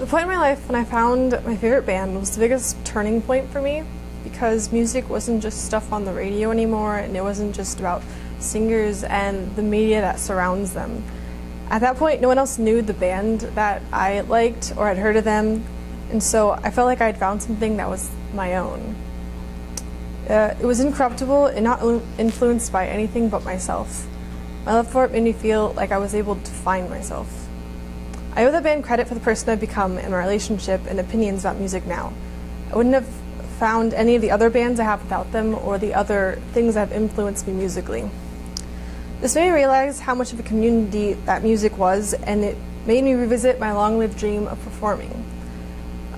The point in my life when I found my favorite band was the biggest turning point for me, because music wasn't just stuff on the radio anymore, and it wasn't just about singers and the media that surrounds them. At that point, no one else knew the band that I liked or had heard of them, and so I felt like I had found something that was my own. It was incorruptible and not influenced by anything but myself. My love for it made me feel like I was able to find myself. I owe the band credit for the person I've become and my relationship and opinions about music now. I wouldn't have found any of the other bands I have without them, or the other things that have influenced me musically. This made me realize how much of a community that music was, and it made me revisit my long-lived dream of performing.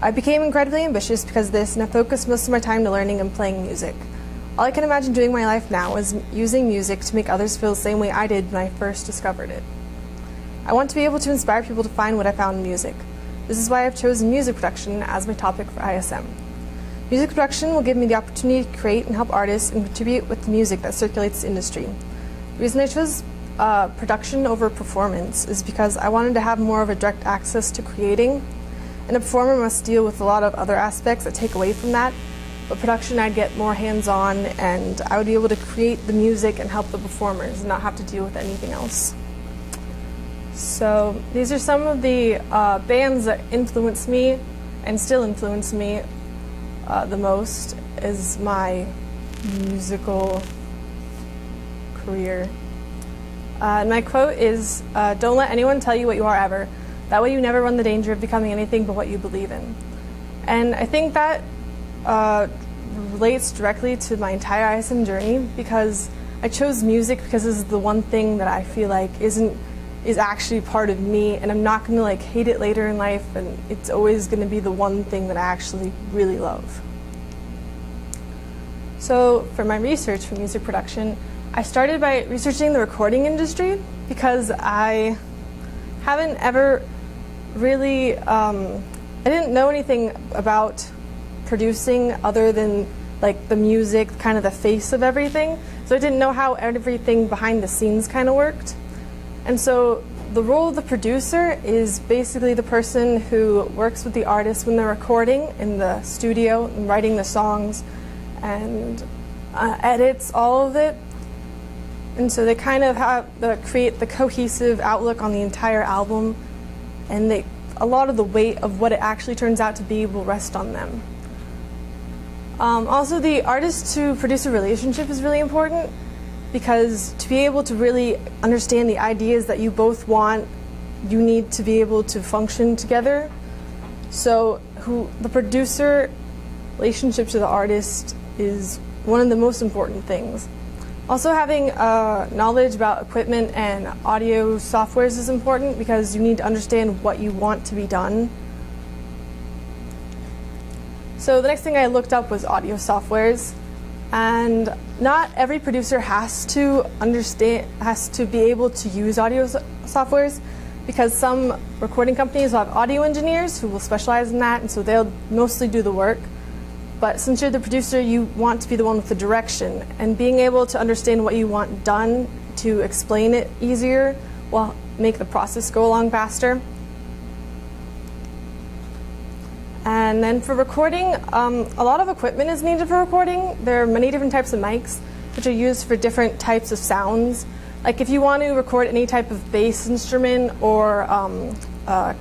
I became incredibly ambitious because of this, and I focused most of my time to learning and playing music. All I can imagine doing in my life now is using music to make others feel the same way I did when I first discovered it. I want to be able to inspire people to find what I found in music. This is why I've chosen music production as my topic for ISM. Music production will give me the opportunity to create and help artists and contribute with the music that circulates the industry. The reason I chose production over performance is because I wanted to have more of a direct access to creating, and a performer must deal with a lot of other aspects that take away from that, but production I'd get more hands-on, and I would be able to create the music and help the performers and not have to deal with anything else. So these are some of the bands that influenced me and still influence me the most as my musical career. And my quote is, "Don't let anyone tell you what you are ever. That way you never run the danger of becoming anything but what you believe in." And I think that relates directly to my entire ISM journey, because I chose music because this is the one thing that I feel like is actually part of me, and I'm not going to hate it later in life, and it's always going to be the one thing that I actually really love. So for my research for music production, I started by researching the recording industry, because I haven't ever really, I didn't know anything about producing other than the music, kind of the face of everything, so I didn't know how everything behind the scenes kind of worked. And so the role of the producer is basically the person who works with the artist when they're recording in the studio and writing the songs and edits all of it. And so they kind of create the cohesive outlook on the entire album, and a lot of the weight of what it actually turns out to be will rest on them. Also, the artist to producer relationship is really important, because to be able to really understand the ideas that you both want, you need to be able to function together. So the producer relationship to the artist is one of the most important things. Also, having knowledge about equipment and audio softwares is important, because you need to understand what you want to be done. So the next thing I looked up was audio softwares. And not every producer has to be able to use audio softwares, because some recording companies will have audio engineers who will specialize in that, and so they'll mostly do the work. But since you're the producer, you want to be the one with the direction, and being able to understand what you want done to explain it easier will make the process go along faster. And then for recording, a lot of equipment is needed for recording. There are many different types of mics which are used for different types of sounds. Like if you want to record any type of bass instrument or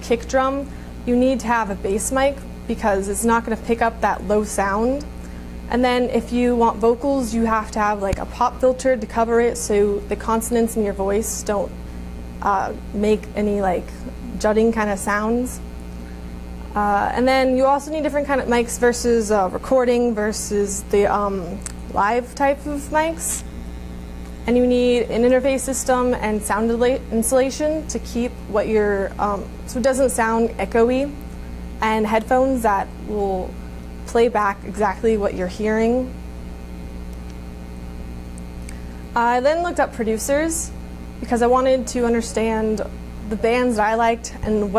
kick drum, you need to have a bass mic, because it's not going to pick up that low sound. And then if you want vocals, you have to have a pop filter to cover it, so the consonants in your voice don't make any jutting kind of sounds. And then you also need different kind of mics versus recording versus the live type of mics. And you need an interface system and sound insulation to keep what you're, so it doesn't sound echoey, and headphones that will play back exactly what you're hearing. I then looked up producers, because I wanted to understand the bands that I liked and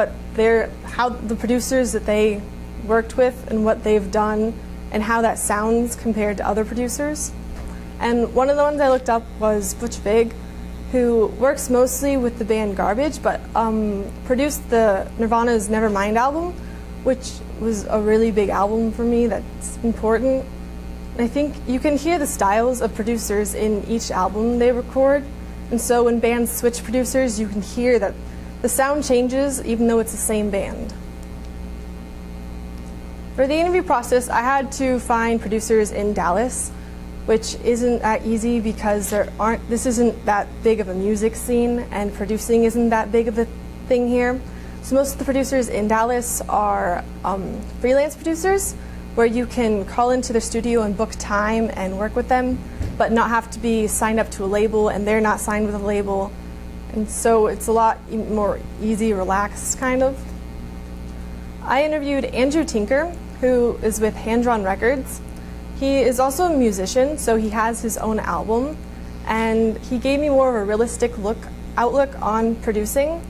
how the producers that they worked with and what they've done and how that sounds compared to other producers. And one of the ones I looked up was Butch Vig, who works mostly with the band Garbage, but produced the Nirvana's Nevermind album, which was a really big album for me that's important. And I think you can hear the styles of producers in each album they record. And so when bands switch producers, you can hear that the sound changes even though it's the same band. For the interview process, I had to find producers in Dallas, which isn't that easy because this isn't that big of a music scene and producing isn't that big of a thing here. So most of the producers in Dallas are freelance producers, where you can call into their studio and book time and work with them, but not have to be signed up to a label, and they're not signed with a label. And so it's a lot more easy, relaxed kind of. I interviewed Andrew Tinker, who is with Hand Drawn Records. He is also a musician, so he has his own album, and he gave me more of a realistic outlook on producing,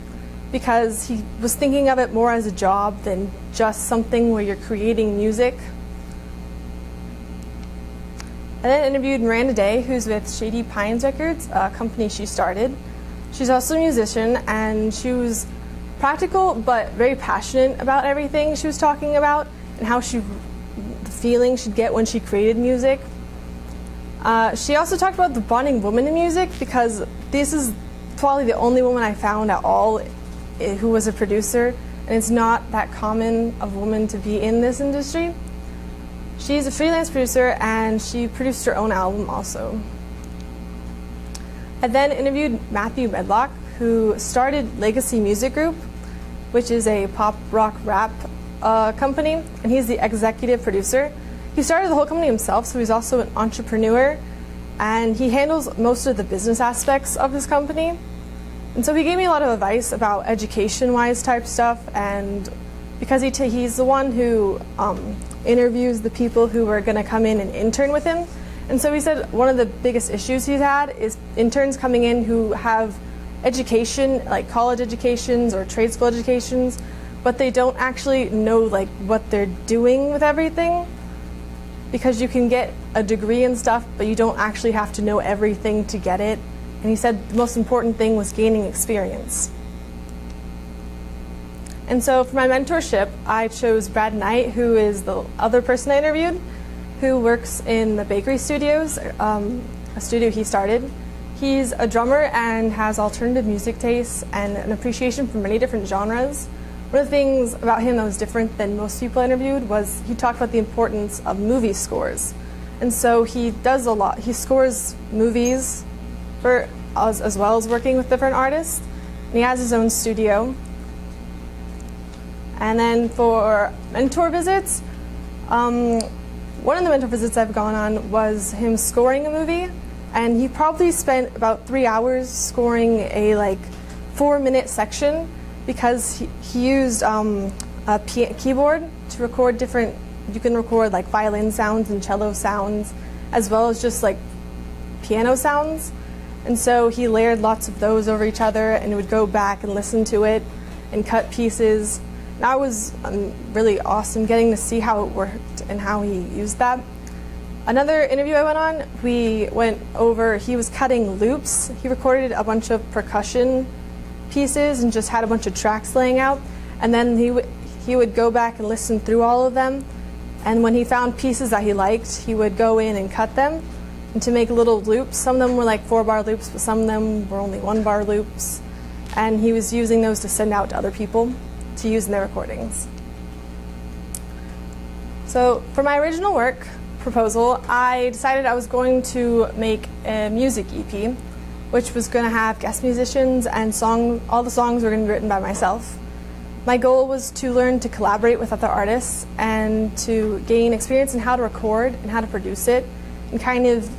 because he was thinking of it more as a job than just something where you're creating music. I then interviewed Miranda Day, who's with Shady Pines Records, a company she started. She's also a musician, and she was practical but very passionate about everything she was talking about and how the feeling she'd get when she created music. She also talked about the bonding woman in music, because this is probably the only woman I found at all who was a producer, and it's not that common of a woman to be in this industry. She's a freelance producer, and she produced her own album also. I then interviewed Matthew Medlock, who started Legacy Music Group, which is a pop rock rap company, and he's the executive producer. He started the whole company himself, so he's also an entrepreneur, and he handles most of the business aspects of his company. And so he gave me a lot of advice about education-wise type stuff, and because he's the one who interviews the people who are going to come in and intern with him. And so he said one of the biggest issues he's had is interns coming in who have education, like college educations or trade school educations, but they don't actually know like what they're doing with everything. Because you can get a degree and stuff, but you don't actually have to know everything to get it. And he said the most important thing was gaining experience. And so for my mentorship, I chose Brad Knight, who is the other person I interviewed, who works in the Bakery Studios, a studio he started. He's a drummer and has alternative music tastes and an appreciation for many different genres. One of the things about him that was different than most people I interviewed was he talked about the importance of movie scores. And so he does a lot. He scores movies as well as working with different artists. And he has his own studio. And then for mentor visits, one of the mentor visits I've gone on was him scoring a movie, and he probably spent about 3 hours scoring a 4-minute section, because he used a keyboard to record different. You can record like violin sounds and cello sounds, as well as just like piano sounds. And so he layered lots of those over each other, and would go back and listen to it and cut pieces. That was really awesome, getting to see how it worked and how he used that. Another interview I went on, he was cutting loops. He recorded a bunch of percussion pieces and just had a bunch of tracks laying out. And then he would go back and listen through all of them. And when he found pieces that he liked, he would go in and cut them and to make little loops. Some of them were like 4-bar loops, but some of them were only 1-bar loops. And he was using those to send out to other people to use in their recordings. So for my original work proposal, I decided I was going to make a music EP, which was going to have guest musicians and all the songs were going to be written by myself. My goal was to learn to collaborate with other artists and to gain experience in how to record and how to produce it, and kind of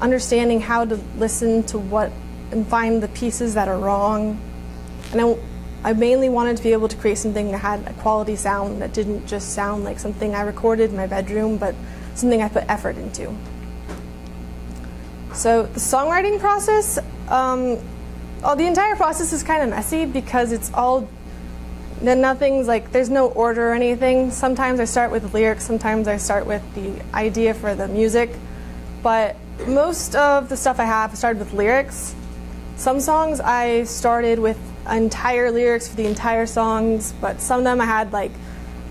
understanding how to listen to what and find the pieces that are wrong. And I mainly wanted to be able to create something that had a quality sound that didn't just sound like something I recorded in my bedroom, but something I put effort into. So the songwriting process, the entire process is kind of messy, because it's there's no order or anything. Sometimes I start with the lyrics, sometimes I start with the idea for the music, but most of the stuff I have started with lyrics. Some songs I started with entire lyrics for the entire songs, but some of them I had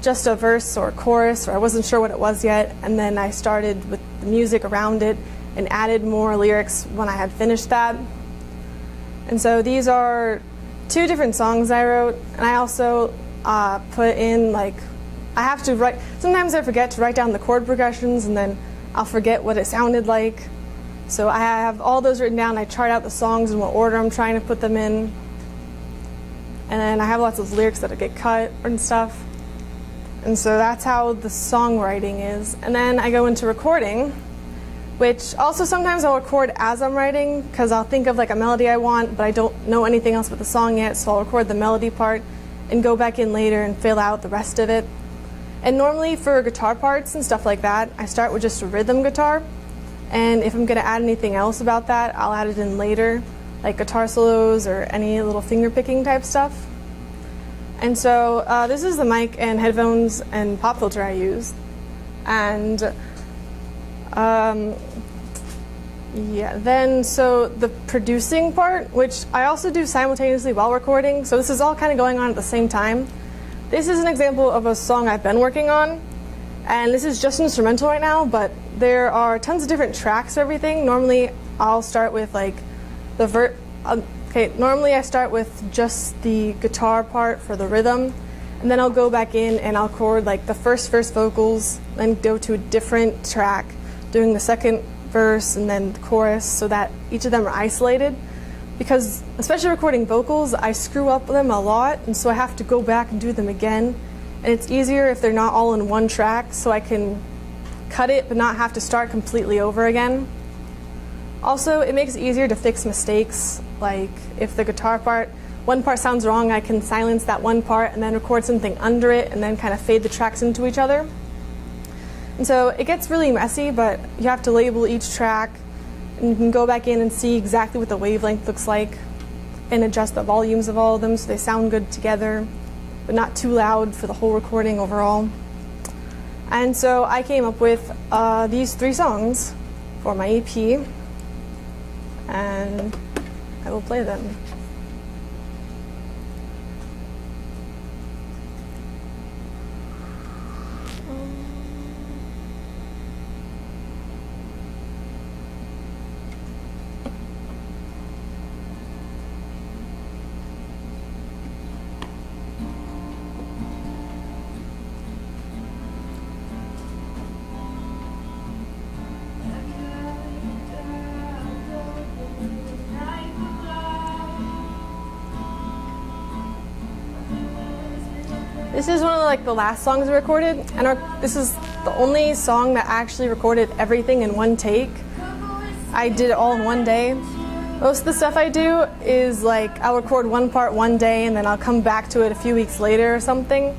just a verse or a chorus, or I wasn't sure what it was yet, and then I started with the music around it and added more lyrics when I had finished that. And so these are 2 different songs I wrote, and I also put in, like, I have to write, sometimes I forget to write down the chord progressions, and then I'll forget what it sounded like. So I have all those written down. I chart out the songs in what order I'm trying to put them in. And then I have lots of lyrics that get cut and stuff. And so that's how the songwriting is. And then I go into recording, which also sometimes I'll record as I'm writing, because I'll think of like a melody I want, but I don't know anything else about the song yet, so I'll record the melody part and go back in later and fill out the rest of it. And normally for guitar parts and stuff like that, I start with just a rhythm guitar. And if I'm going to add anything else about that, I'll add it in later, like guitar solos or any little finger picking type stuff. And so this is the mic and headphones and pop filter I use. And then so the producing part, which I also do simultaneously while recording, so this is all kind of going on at the same time. This is an example of a song I've been working on, and this is just instrumental right now, but there are tons of different tracks for everything. Normally I'll start with like the normally I start with just the guitar part for the rhythm, and then I'll go back in and I'll record like the first verse vocals, then go to a different track, doing the second verse and then the chorus, so that each of them are isolated. Because especially recording vocals, I screw up them a lot, and so I have to go back and do them again. And it's easier if they're not all in one track, so I can cut it but not have to start completely over again. Also, it makes it easier to fix mistakes, like if the guitar part, one part sounds wrong, I can silence that one part and then record something under it and then kind of fade the tracks into each other. And so it gets really messy, but you have to label each track, and you can go back in and see exactly what the wavelength looks like and adjust the volumes of all of them so they sound good together, but not too loud for the whole recording overall. And so I came up with these 3 songs for my EP, and I will play them. This is one of the last songs I recorded, and this is the only song that actually recorded everything in one take. I did it all in one day. Most of the stuff I do is I'll record one part one day and then I'll come back to it a few weeks later or something.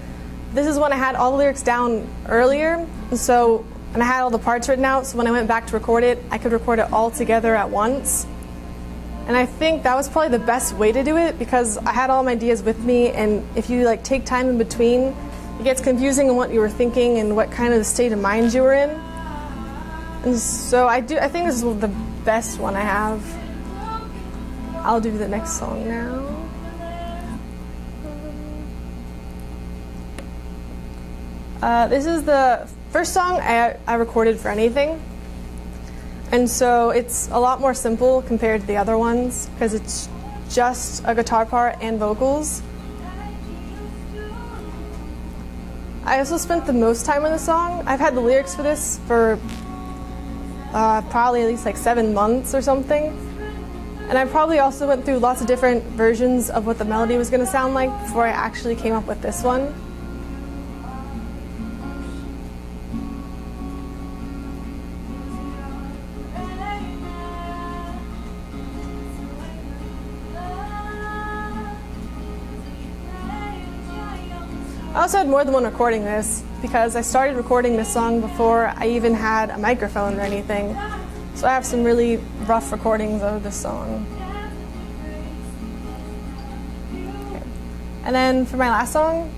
This is when I had all the lyrics down earlier, and I had all the parts written out, so when I went back to record it, I could record it all together at once. And I think that was probably the best way to do it, because I had all my ideas with me, and if you take time in between, it gets confusing on what you were thinking and what kind of state of mind you were in. And so I think this is the best one I have. I'll do the next song now. This is the first song I recorded for anything. And so it's a lot more simple compared to the other ones, because it's just a guitar part and vocals. I also spent the most time on the song. I've had the lyrics for this for probably at least 7 months or something. And I probably also went through lots of different versions of what the melody was going to sound like before I actually came up with this one. I also had more than one recording this, because I started recording this song before I even had a microphone or anything. So I have some really rough recordings of this song. Okay. And then for my last song,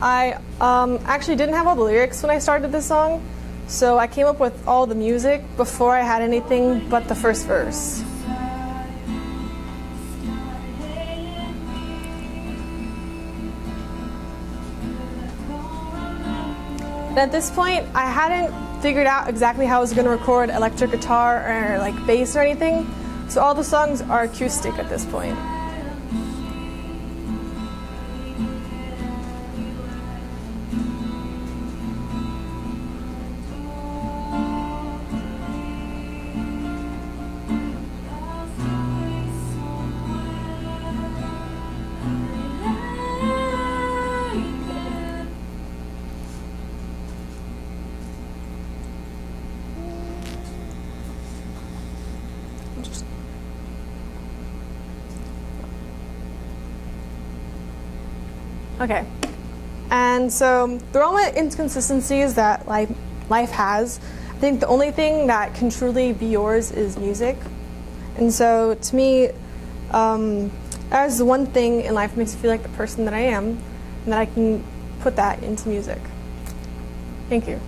I actually didn't have all the lyrics when I started this song, so I came up with all the music before I had anything but the first verse. And at this point, I hadn't figured out exactly how I was going to record electric guitar or like bass or anything. So all the songs are acoustic at this point. Okay, and so through all the inconsistencies that life has, I think the only thing that can truly be yours is music. And so to me, that is the one thing in life that makes me feel like the person that I am, and that I can put that into music. Thank you.